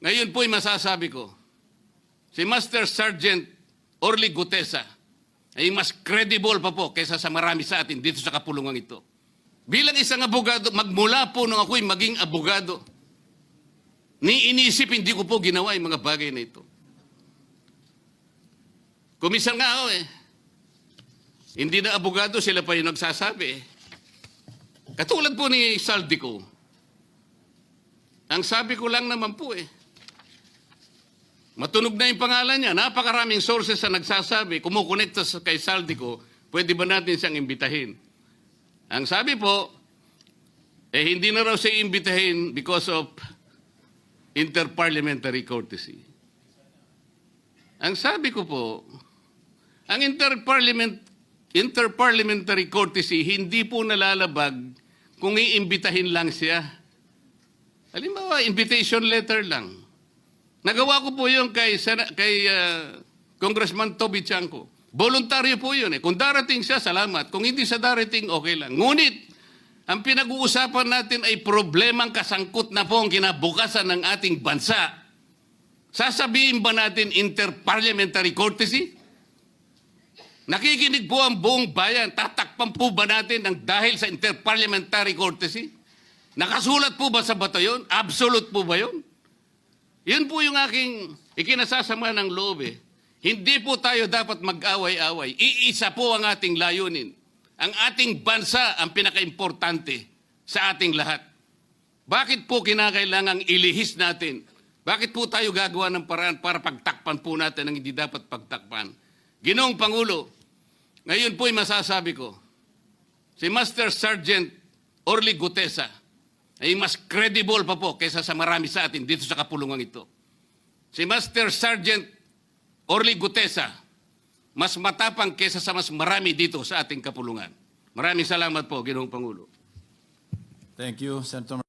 Ngayon po'y masasabi ko, si Master Sergeant Orly Gutesa ay mas credible pa po kaysa sa marami sa atin dito sa kapulungan ito. Bilang isang abogado, magmula po nung ako'y maging abogado, iniisip hindi ko po ginawa yung mga bagay na ito. Kumisan nga ako eh. Hindi na abogado, sila pa yung nagsasabi eh. Katulad po ni Saldico. Ang sabi ko lang naman po eh, matunog na yung pangalan niya. Napakaraming sources na nagsasabi, kumukonekta kay Saldico, pwede ba natin siyang imbitahin? Ang sabi po, hindi na raw siya imbitahin because of interparliamentary courtesy. Ang sabi ko po, ang interparliamentary courtesy hindi po nalalabag kung iimbitahin lang siya. Halimbawa, invitation letter lang. Nagawa ko po yun kay Congressman Toby Chanco. Voluntaryo po yun eh. Kung darating siya, salamat. Kung hindi siya darating, okay lang. Ngunit, ang pinag-uusapan natin ay problemang kasangkot na po ang kinabukasan ng ating bansa. Sasabihin ba natin interparliamentary courtesy? Nakikinig po ang buong bayan. Tatakpan po ba natin ng dahil sa interparliamentary courtesy? Nakasulat po ba sa bato yun? Absolute po ba yun? Yun po yung aking ikinasasama ng loob eh. Hindi po tayo dapat mag-away-away. Iisa po ang ating layunin. Ang ating bansa ang pinaka-importante sa ating lahat. Bakit po kinakailangang ilihis natin? Bakit po tayo gagawa ng paraan para pagtakpan po natin ang hindi dapat pagtakpan? Ginoong Pangulo, ngayon po'y masasabi ko, si Master Sergeant Orly Gutesa ay mas credible pa po kaysa sa marami sa atin dito sa kapulungan ito. Si Master Sergeant Orly Gutesa, mas matapang kaysa sa mas marami dito sa ating kapulungan. Maraming salamat po, Ginoong Pangulo. Thank you, Senator